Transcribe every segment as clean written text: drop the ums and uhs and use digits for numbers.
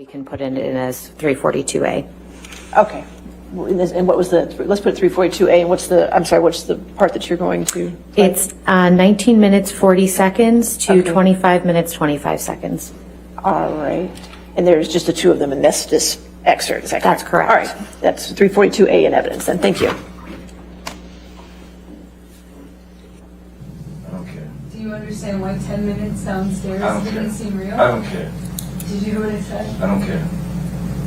We can put it in as 342A. Okay. And what was the, let's put 342A, and what's the part that you're going to? It's 19 minutes, 40 seconds to Okay. 25 minutes, 25 seconds. All right. And there's just the two of them in this excerpt, is that correct? That's correct. All right. That's 342A in evidence, then. Thank you. I don't care. Do you understand why 10 minutes downstairs I don't didn't care. seem real? I don't care. Did you hear what I said? I don't care.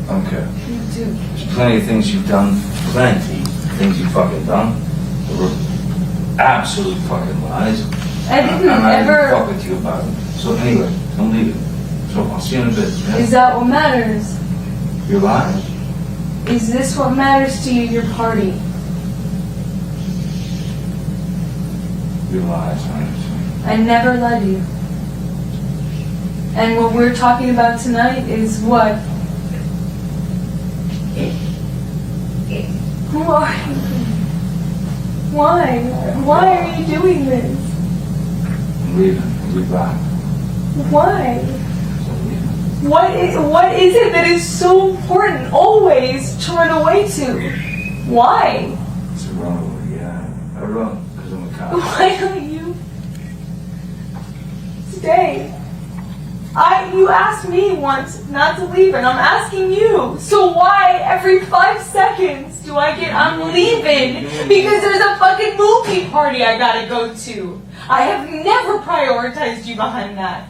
I don't care. You do. There's plenty of things you've done, things you've fucking done that were absolute fucking lies. I didn't and I ever. didn't fuck with you about it. So anyway, don't leave it. So I'll see you in a bit. Yeah? Is that what matters? Your lies? Is this what matters to you, your party? Your lies, I understand. I never led you. And what we're talking about tonight is what? Why? Why? Why are you doing this? I'm leaving. I'll be back. Why? So I'm leaving. What is it that is so important always to run away to? Why? It's a runaway, yeah. I run because I'm a cop. Why don't you stay? You asked me once not to leave, and I'm asking you. So why every 5 seconds do I get, I'm leaving because there's a fucking movie party I gotta go to? I have never prioritized you behind that.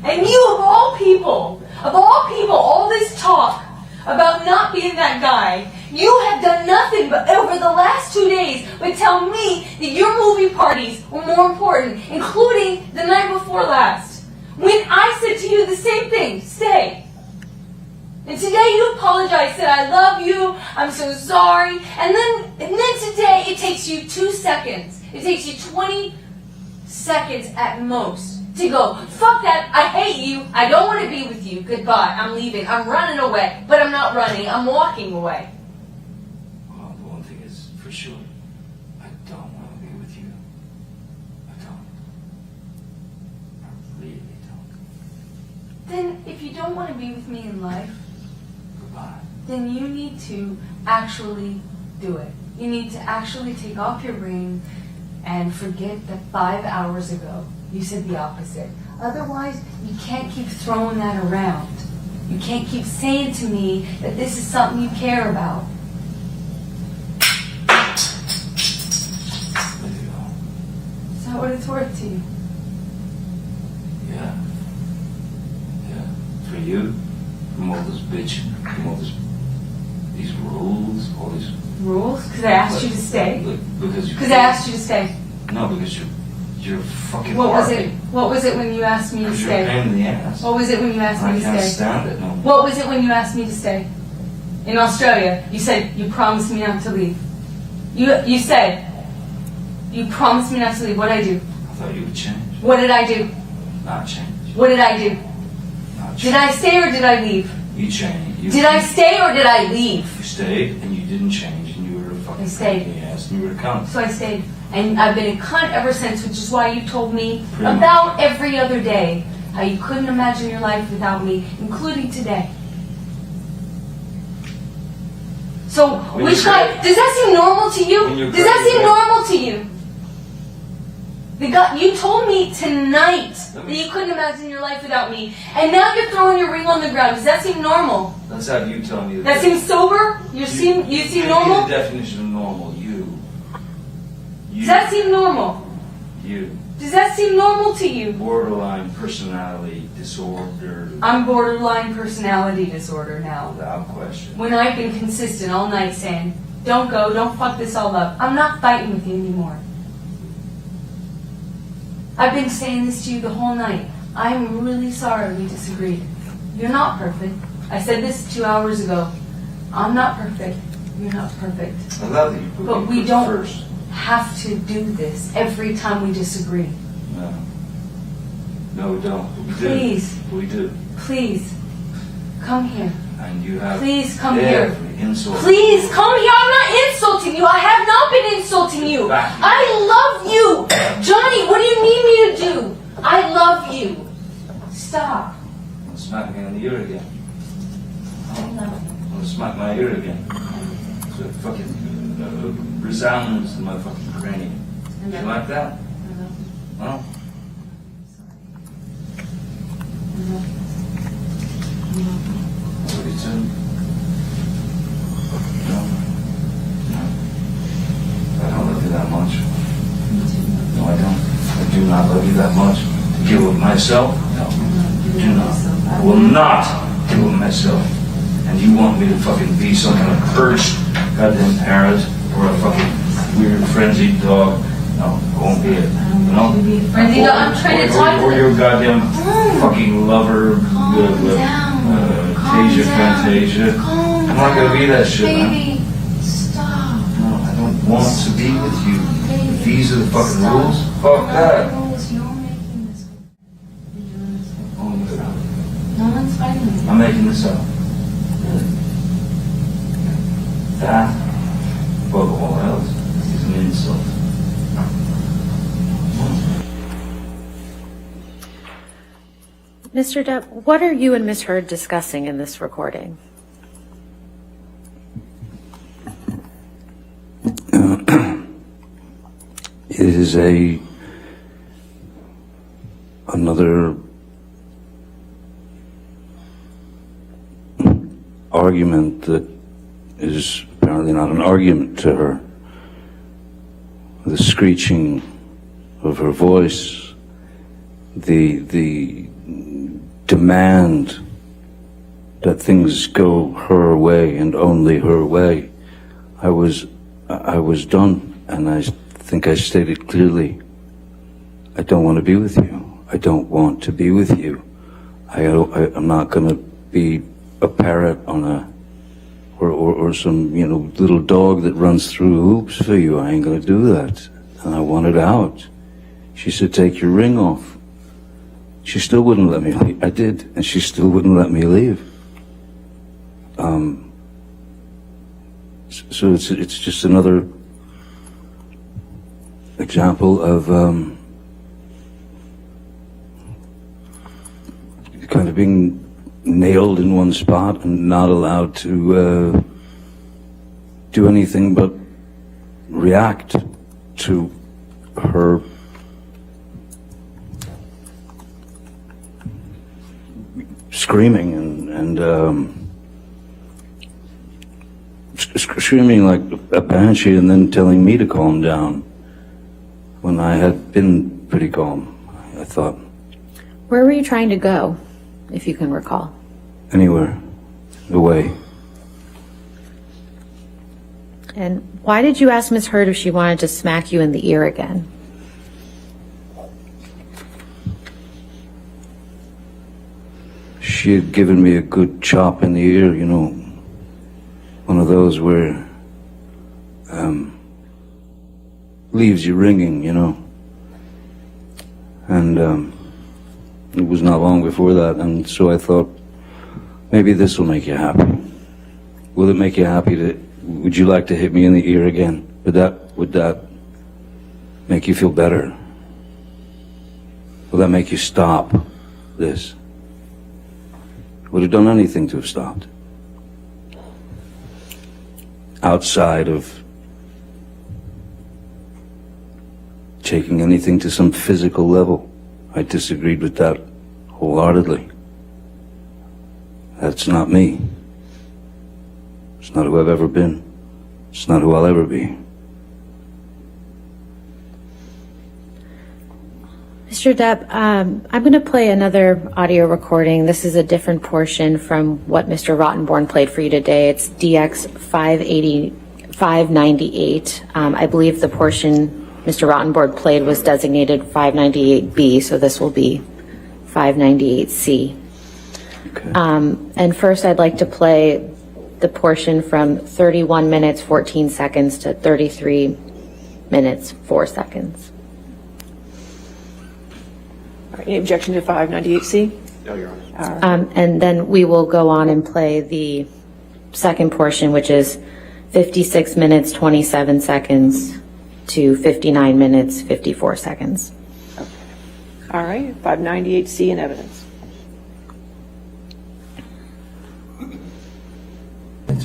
And you, of all people, all this talk about not being that guy, you have done nothing but over the last 2 days but tell me that your movie parties were more important, including the night before last. When I said to you the same thing, stay. And today you apologized, said I love you, I'm so sorry. And then today it takes you 2 seconds. It takes you 20 seconds at most to go, fuck that, I hate you, I don't want to be with you, goodbye, I'm leaving, I'm running away. But I'm not running, I'm walking away. Well, the one thing is for sure, I don't want to be with you. I don't. I really don't. Then if you don't want to be with me in life, Goodbye. then you need to actually do it. You need to actually take off your ring and forget that 5 hours ago you said the opposite. Otherwise, you can't keep throwing that around. You can't keep saying to me that this is something you care about. There you go. Is that what it's worth to you? Yeah. Yeah. For you, from all this bitching, from all these rules, all these. Rules? Because I asked you to stay? Because Because I asked you to stay. No, because you're fucking. What was hard. it? What was it when you asked me to Because you're a stay? pain in the ass. What was it when you asked me I to can't stay? stand it. No. What was it when you asked me to stay? In Australia, you said you promised me not to leave. You said you promised me not to leave. What did I do? I thought you would change. What did I do? Not change. What did I do? Not change. Did I stay or did I leave? You changed. Did I stay or did I leave? You stayed and you didn't change and you were a fucking I stayed. pain in the ass and you were a cunt. So I stayed. And I've been a cunt ever since, which is why you told me Pretty about every other day how you couldn't imagine your life without me, including today. So, When which you guy, does that seem normal to you? When you're Does that crazy, seem right? normal to you? The guy, you told me tonight that you couldn't imagine your life without me, and now you're throwing your ring on the ground. Does that seem normal? Let's have you tell me. That seems sober? You seem Give me normal? the definition of normal. You. Does that seem normal? You. Does that seem normal to you? Borderline personality disorder. I'm borderline personality disorder now. Without question. When I've been consistent all night saying, don't go, don't fuck this all up. I'm not fighting with you anymore. I've been saying this to you the whole night. I'm really sorry we disagreed. You're not perfect. I said this 2 hours ago. I'm not perfect. You're not perfect. I love that you put But me we don't first. have to do this every time we disagree. No. No, we don't. But we do. Please. We do. Please, come here. And you have. Please come here. every insult. Please come here. I'm not insulting you. I have not been insulting you. Back. I love you. Johnny, what do you need me to do? I love you. Stop. Smack me on the ear again. I'm gonna smack my ear again. So it fucking resounds in my fucking cranium. You like that? Well, what do you say? No. I don't love you that much. No, I don't. I do not love you that much. To give of myself? No. Do not. I will not give of myself. And you want me to fucking be some kind of cursed goddamn parrot or a fucking weird frenzied dog? No, I won't be it. No? Frenzied dog? I'm trying to talk to Or your goddamn fucking lover, Tasia Fantasia. I'm not gonna be that shit, man. Baby, stop. No, I don't want to be with you. Baby, These are the fucking stop. rules? Fuck that. Rules. You're making this. You're doing this. Oh, my God. No one's fighting you. I'm making this up. That, above all else, is an insult. Mr. Depp, what are you and Ms. Heard discussing in this recording? It is another argument that is apparently not an argument to her. The screeching of her voice, the demand that things go her way and only her way. I was done, and I think I stated clearly, I don't want to be with you. I don't want to be with you. I'm not going to be a parrot on or some, little dog that runs through hoops for you. I ain't going to do that. And I wanted out. She said, take your ring off. She still wouldn't let me leave. I did, and she still wouldn't let me leave. So it's just another example of kind of being nailed in one spot and not allowed to do anything but react to her screaming and screaming like a banshee, and then telling me to calm down when I had been pretty calm, I thought. Where were you trying to go, if you can recall? Anywhere, away. And why did you ask Ms. Heard if she wanted to smack you in the ear again? She had given me a good chop in the ear, one of those where leaves you ringing, and it was not long before that, and so I thought, maybe this will make you happy. Will it make you happy would you like to hit me in the ear again? Would that make you feel better? Will that make you stop this? Would have done anything to have stopped. Outside of taking anything to some physical level, I disagreed with that wholeheartedly. That's not me. It's not who I've ever been. It's not who I'll ever be. Mr. Depp, I'm going to play another audio recording. This is a different portion from what Mr. Rottenborn played for you today. It's DX 598. I believe the portion Mr. Rottenborn played was designated 598B, so this will be 598C. Okay. And first I'd like to play the portion from 31 minutes 14 seconds to 33 minutes 4 seconds. Any objection to 598C? No, Your Honor. And then we will go on and play the second portion, which is 56 minutes 27 seconds to 59 minutes 54 seconds. All right, 598C in evidence.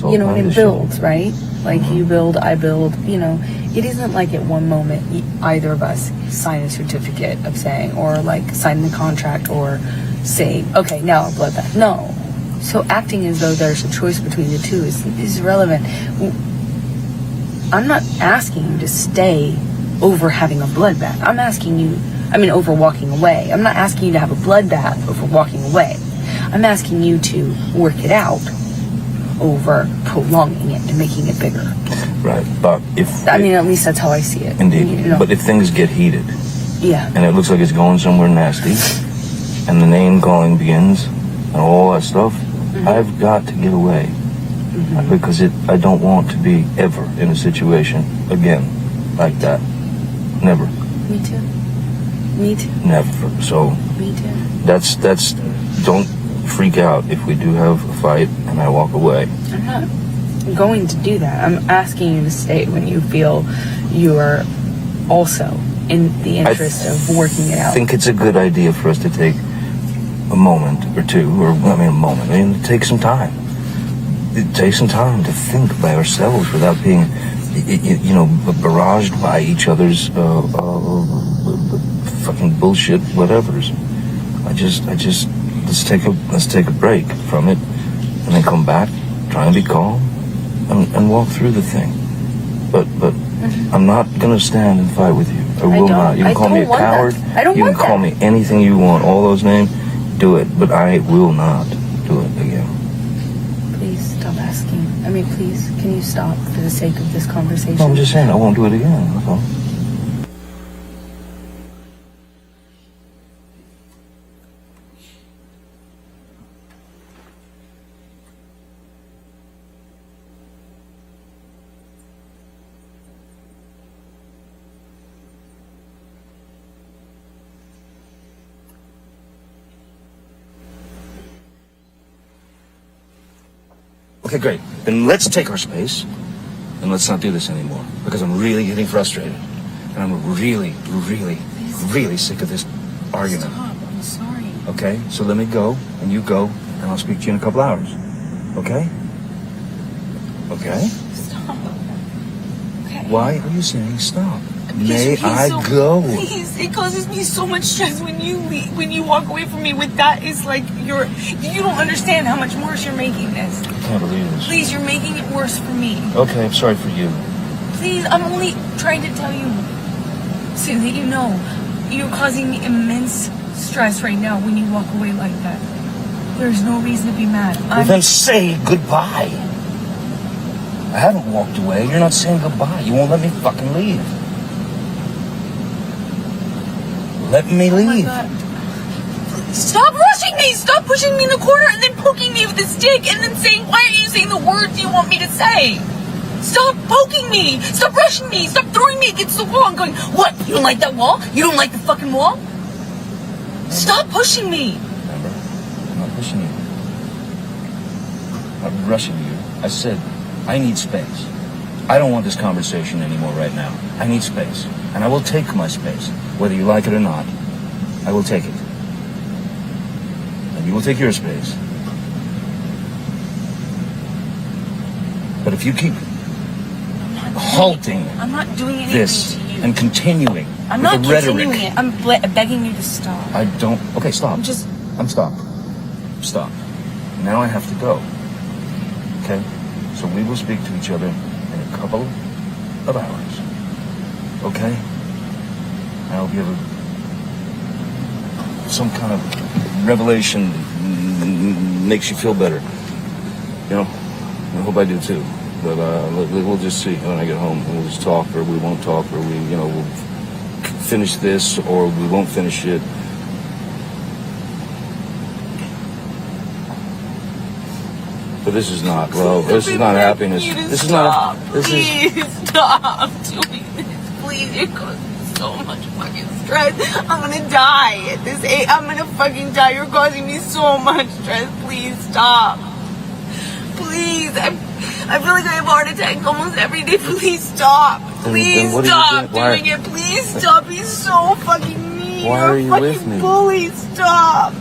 and it builds, right? Like you build, I build, it isn't like at one moment either of us sign a certificate of saying, or like sign the contract or say, okay, now a bloodbath. No. So acting as though there's a choice between the two is irrelevant. I'm not asking you to stay over having a bloodbath. I'm asking you, over walking away. I'm not asking you to have a bloodbath over walking away. I'm asking you to work it out over prolonging it and making it bigger. Right, but if... at least that's how I see it. Indeed, but if things get heated, yeah, and it looks like it's going somewhere nasty, and the name calling begins, and all that stuff, I've got to get away. Because I don't want to be ever in a situation again like that. Never. Me too. Never. So Me too. that's don't freak out if we do have a fight and I walk away. I'm not going to do that. I'm asking you to stay when you feel you are also in the interest of working it out. I think it's a good idea for us to take a moment or two, take some time. Take some time to think by ourselves without being, barraged by each other's fucking bullshit whatevers. Let's take a break from it, and then come back, try and be calm, and walk through the thing. But I'm not gonna stand and fight with you. I will not. You can call me a coward. You can call me anything you want. All those names, do it. But I will not do it again. Please stop asking. Please, can you stop for the sake of this conversation? No, I'm just saying I won't do it again. That's all. Okay, great. Then let's take our space and let's not do this anymore, because I'm really getting frustrated. And I'm really, really, really sick of this argument. Stop. I'm sorry. Okay? So let me go, and you go, and I'll speak to you in a couple hours. Okay? Okay? Stop. Okay. Why are you saying stop? Because May I so, go? Please, it causes me so much stress when you leave, when you walk away from me with that. It's like you don't understand how much worse you're making this. I can't believe this. Please, you're making it worse for me. Okay, I'm sorry for you. Please, I'm only trying to tell you so that you know you're causing me immense stress right now when you walk away like that. There's no reason to be mad. Well, then say goodbye. I haven't walked away. You're not saying goodbye. You won't let me fucking leave. Let me leave. Oh my God. Stop rushing me! Stop pushing me in the corner and then poking me with a stick and then saying, why aren't you saying the words you want me to say? Stop poking me! Stop rushing me! Stop throwing me against the wall and going, what? You don't like that wall? You don't like the fucking wall? Stop pushing me! Remember? I'm not pushing you. I'm not rushing you. I said, I need space. I don't want this conversation anymore right now. I need space. And I will take my space. Whether you like it or not, I will take it. And you will take your space. But if you keep halting I'm not doing anything this to you. and continuing I'm with not the rhetoric, continuing it. I'm begging you to stop. I don't... Okay, stop. I'm stop. Stop. Now I have to go. Okay? So we will speak to each other in a couple of hours. Okay? I hope you have some kind of revelation that makes you feel better. You know? I hope I do too. But we'll just see when I get home. We'll just talk, or we won't talk, or we'll finish this, or we won't finish it. But this is not love. This is not happiness. This is not. Please stop doing this. Please, it causes so much fucking stress. I'm gonna die at this age. I'm gonna fucking die. You're causing me so much stress. Please stop. Please, I feel like I have a heart attack almost every day. Please stop. Please stop doing it. Please stop. He's so fucking mean. Why are you You're a with fucking me? bully. Stop.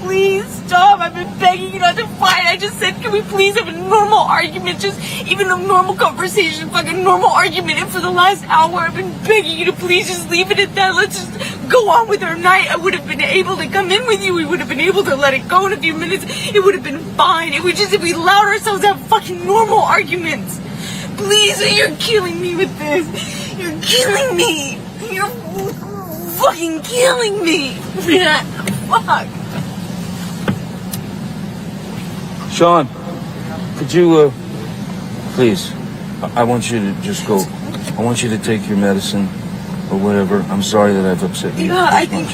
please stop. I've been begging you not to fight. I just said, can we please have a normal argument? Just even a normal conversation, fucking normal argument. And for the last hour, I've been begging you to please just leave it at that. Let's just go on with our night. I would have been able to come in with you. We would have been able to let it go in a few minutes. It would have been fine. It would just, if we allowed ourselves to have fucking normal arguments. Please, you're killing me with this. You're killing me. You're fucking killing me. Man, fuck. Sean, could you, please, I want you to just go. I want you to take your medicine or whatever. I'm sorry that I've upset you. Yeah, I think.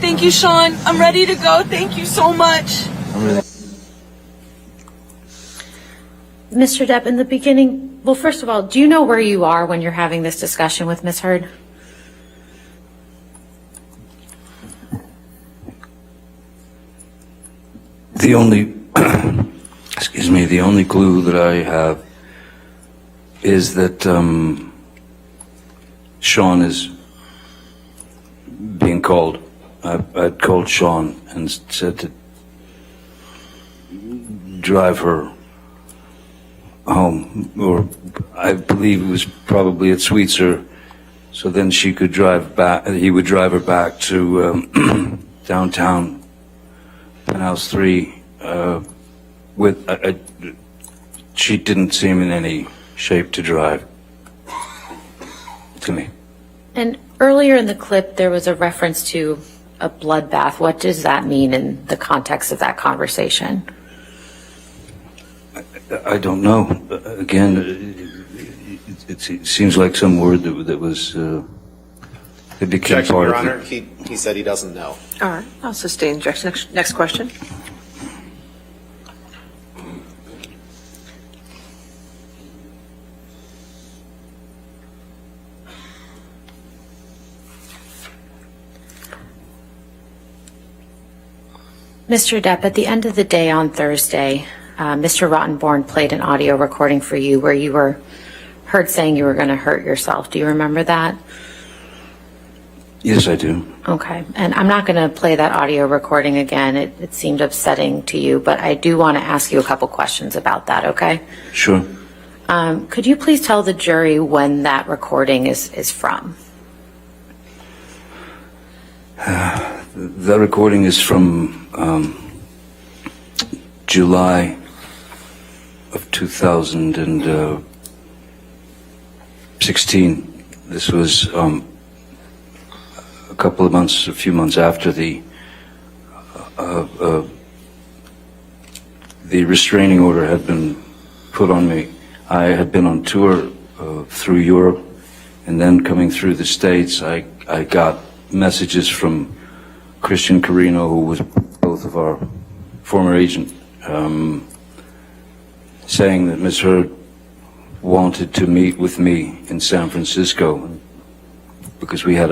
Thank you, Sean. I'm ready to go. Thank you so much. I'm really. Mr. Depp, in the beginning, well, first of all, do you know where you are when you're having this discussion with Ms. Heard? The only, excuse me, the only clue that I have is that Sean is being called. I'd called Sean and said to drive her home, or I believe it was probably at Sweetser, so then she could drive back, he would drive her back to downtown Penthouse 3 with, she didn't seem in any shape to drive to me. And earlier in the clip, there was a reference to a bloodbath. What does that mean in the context of that conversation? I don't know. Again, it seems like some word that was, it became Objection, part Your of Honor. it. He said he doesn't know. All right, I'll sustain objection. Next question. Mr. Depp, at the end of the day on Thursday, Mr. Rottenborn played an audio recording for you where you were heard saying you were going to hurt yourself. Do you remember that? Yes, I do. Okay. And I'm not going to play that audio recording again. It seemed upsetting to you, but I do want to ask you a couple questions about that, okay? Sure. Could you please tell the jury when that recording is from? The recording is from July of 2016. This was a few months after the restraining order had been put on me. I had been on tour through Europe, and then coming through the States, I got messages from Christian Carino, who was both of our former agent, saying that Ms. Heard wanted to meet with me in San Francisco because we had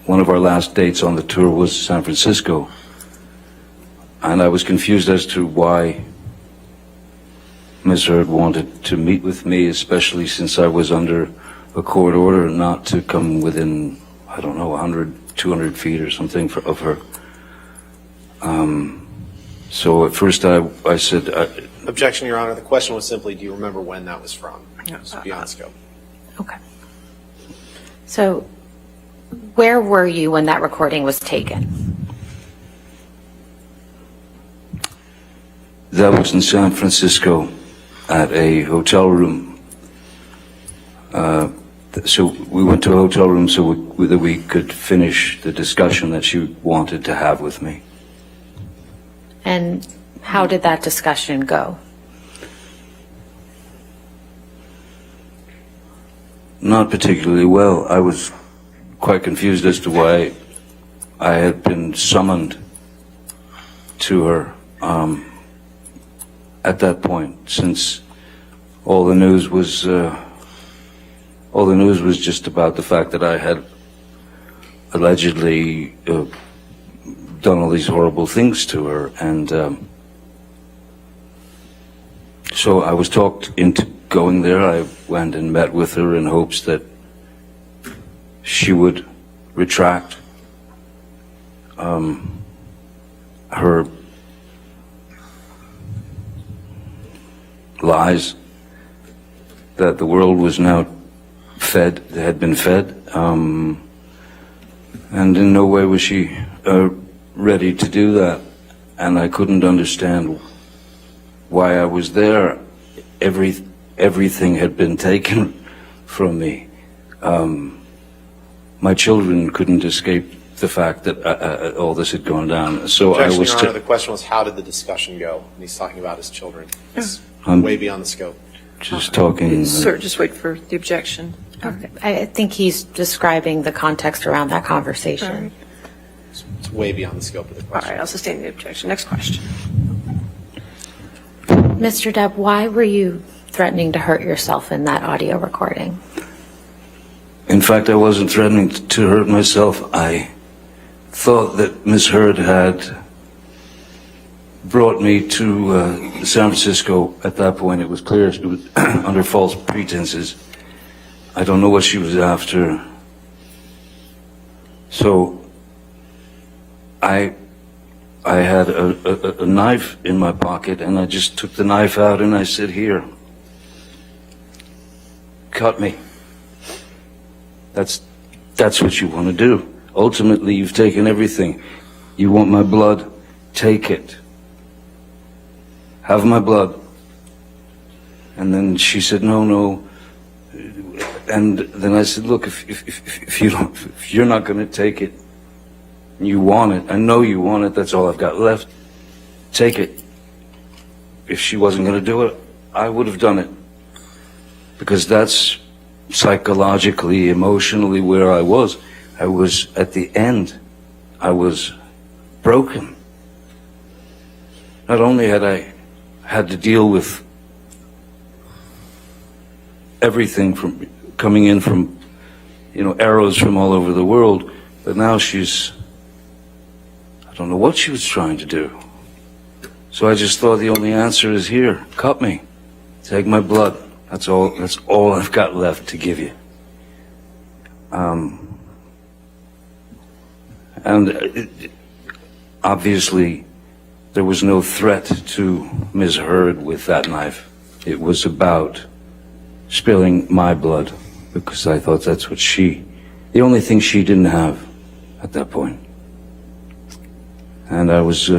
one of our last dates on the tour was San Francisco, and I was confused as to why Ms. Heard wanted to meet with me, especially since I was under a court order not to come within, I don't know, 100, 200 feet or something of her. So at first I said... Objection, Your Honor. The question was simply, do you remember when that was from? It's beyond scope. Okay. So where were you when that recording was taken? That was in San Francisco at a hotel room. So we went to a hotel room so that we could finish the discussion that she wanted to have with me. And how did that discussion go? Not particularly well. I was quite confused as to why I had been summoned to her at that point, since all the news was just about the fact that I had allegedly done all these horrible things to her, and so I was talked into going there. I went and met with her in hopes that she would retract her lies, that the world was now had been fed, and in no way was she ready to do that. And I couldn't understand why I was there. Everything had been taken from me. My children couldn't escape the fact that all this had gone down. So Objection, I was Your Honor. The question was, how did the discussion go? And he's talking about his children. It's I'm way beyond the scope. just talking. Sir, just wait for the objection. I think he's describing the context around that conversation. It's way beyond the scope of the All question. right, I'll sustain the objection. Next question. Mr. Depp, why were you threatening to hurt yourself in that audio recording? In fact, I wasn't threatening to hurt myself. I thought that Ms. Heard had brought me to San Francisco. At that point, it was clear it was under false pretenses. I don't know what she was after. So I had a knife in my pocket, and I just took the knife out and I said, "Here, cut me." That's what you want to do. Ultimately, you've taken everything. You want my blood? Take it. Have my blood. And then she said, "No." And then I said, "Look, if you're not going to take it, you want it. I know you want it. That's all I've got left. Take it." If she wasn't going to do it, I would have done it, because that's psychologically, emotionally where I was. I was at the end. I was broken. Not only had I had to deal with everything from coming in from, arrows from all over the world, but now I don't know what she was trying to do. So I just thought the only answer is here. Cut me. Take my blood. That's all I've got left to give you. Obviously, there was no threat to Ms. Heard with that knife. It was about spilling my blood, because I thought that's what the only thing she didn't have at that point. And I was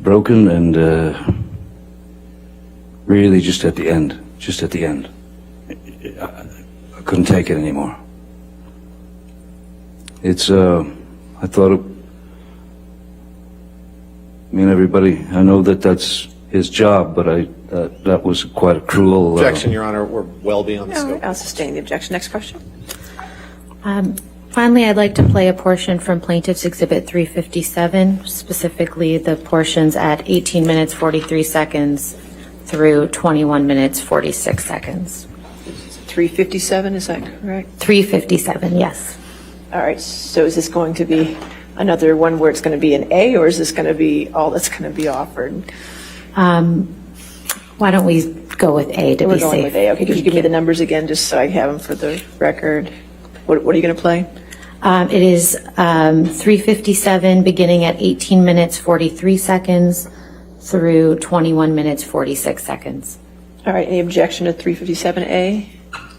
broken and really just at the end. I couldn't take it anymore. I thought everybody, I know that that's his job, but that was quite a cruel... Objection, Your Honor. We're well beyond the All scope. right, I'll sustain the objection. Next question. Finally, I'd like to play a portion from Plaintiff's Exhibit 357, specifically the portions at 18 minutes 43 seconds through 21 minutes 46 seconds. 357, is that correct? 357, yes. All right, so is this going to be another one where it's going to be an A, or is this going to be all that's going to be offered? Why don't we go with A to We're be going safe? with A. Okay, could you give me the numbers again, just so I have them for the record? What are you going to play? It is 357, beginning at 18 minutes 43 seconds through 21 minutes 46 seconds. All right, any objection to 357A?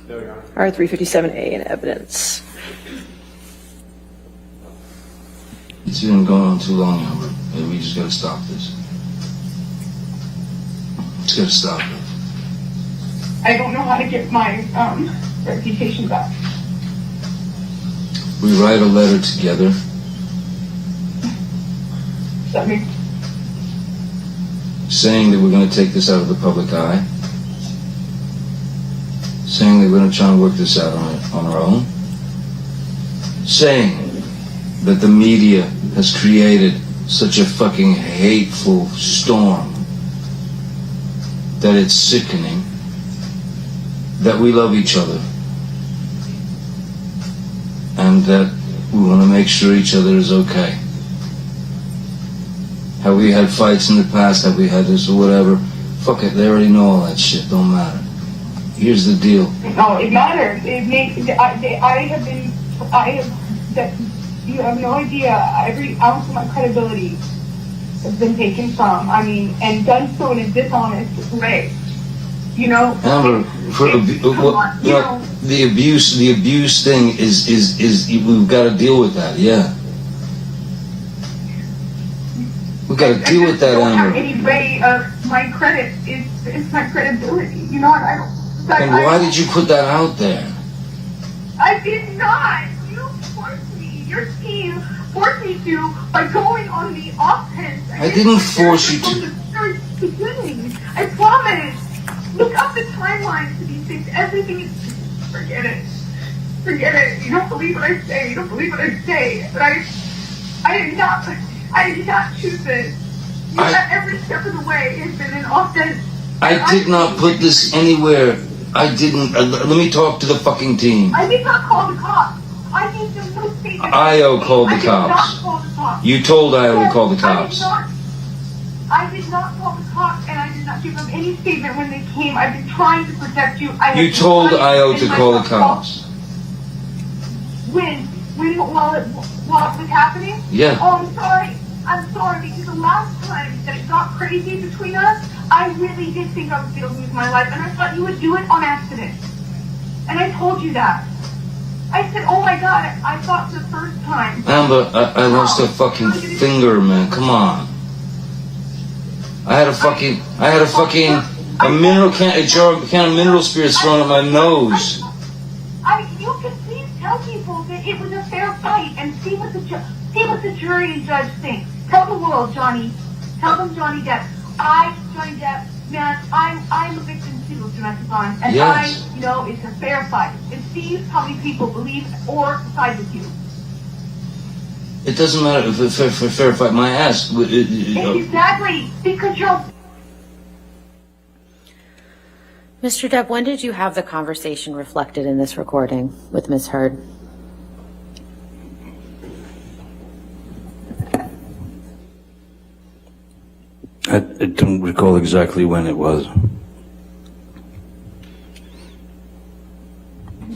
No, Your Honor. All right, 357A in evidence. It's been going on too long, Albert. We just gotta stop this. Just gotta stop it. I don't know how to get my reputation back. We write a letter together. That means Saying that we're going to take this out of the public eye, saying that we're going to try and work this out on our own, saying that the media has created such a fucking hateful storm that it's sickening, that we love each other, and that we want to make sure each other is okay. Have we had fights in the past? Have we had this or whatever? Fuck it, they already know all that shit. Don't matter. Here's the deal. no, it matters. It makes. I have You have no idea. Every ounce of my credibility has been taken from. I mean, and done so in a dishonest way. You know. Amber, the abuse thing is we've got to deal with that. Yeah. We've got to deal with that, I don't have Amber. any way of my credit is my credibility. You know what? I don't. And why did you put that out there? I did not. You forced me. Your team forced me to by going on the offense. I didn't force you From to. the very beginning. I promise. Look up the timelines to these things. Everything is. Forget it. Forget it. You don't believe what I say. You don't believe what I say. But I did not choose this. You got every step of the way. It's been an offense. I did not put this anywhere. I didn't. Let me talk to the fucking team. I did not call the cops. I need them no statement. Io called the I did not cops. call the cops. You told Io to call the cops. I did not call the cops, and I did not give them any statement when they came. I've been trying to protect you. You told Io to call the cops. When while it was happening? Yeah. Oh, I'm sorry. I'm sorry, because the last time that it got crazy between us, I really did think I was going to lose my life, and I thought you would do it on accident. And I told you that. I said, oh my God, I thought the first time. Amber, I lost a fucking finger, man. Come on. I had a fucking mineral can of mineral spirits thrown at my nose. You can please tell people that it was a fair fight and see what the jury and judge think. Tell the world, Johnny. Tell them Johnny Depp. Johnny Depp, man, I'm a victim too of domestic violence, and Yes. I know it's a fair fight. And see how many people believe or side with you. It doesn't matter if it's for fair fight. My ass. Exactly, because you're. Mr. Depp, when did you have the conversation reflected in this recording with Ms. Heard? I don't recall exactly when it was.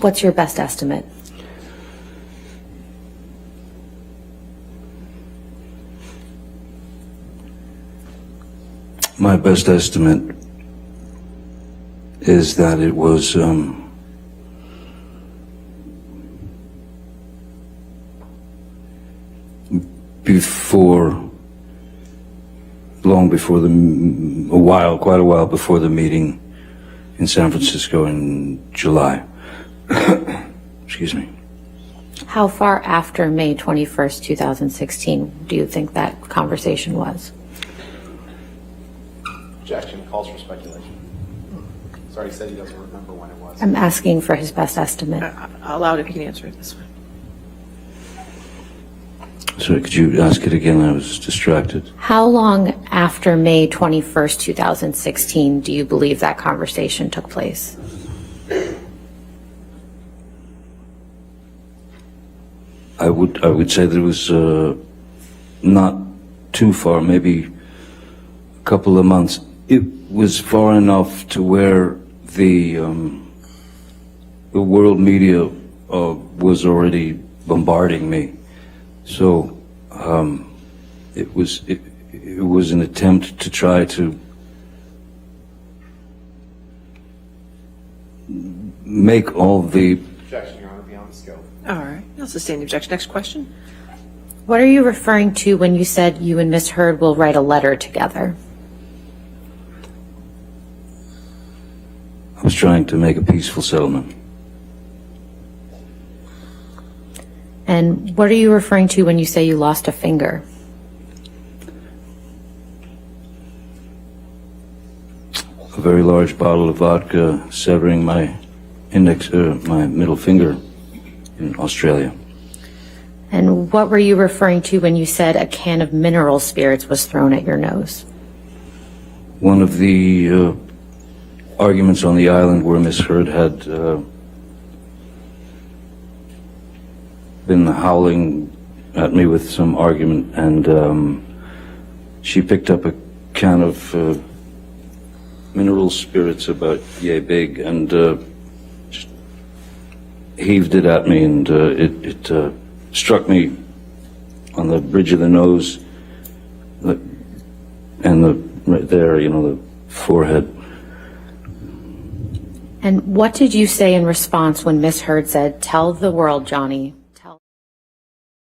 What's your best estimate? My best estimate is that it was quite a while before the meeting in San Francisco in July. Excuse me. How far after May 21st, 2016 do you think that conversation was? Objection, calls for speculation. He's already said he doesn't remember when it was. I'm asking for his best estimate. I'll allow it if you can answer it this way. Sorry, could you ask it again? I was distracted. How long after May 21st, 2016 do you believe that conversation took place? I would say that it was not too far, maybe a couple of months. It was far enough to where the world media was already bombarding me. So it was an attempt to try to make all the. Objection, Your Honor, beyond the scope. All right. I'll sustain the objection. Next question. What are you referring to when you said you and Ms. Heard will write a letter together? I was trying to make a peaceful settlement. And what are you referring to when you say you lost a finger? A very large bottle of vodka severing my my middle finger in Australia. And what were you referring to when you said a can of mineral spirits was thrown at your nose? One of the arguments on the island where Miss Heard had been howling at me with some argument, and she picked up a can of mineral spirits about yay big and just heaved it at me, and it struck me on the bridge of the nose, and right there, the forehead. And what did you say in response when Miss Heard said, "Tell the world, Johnny"?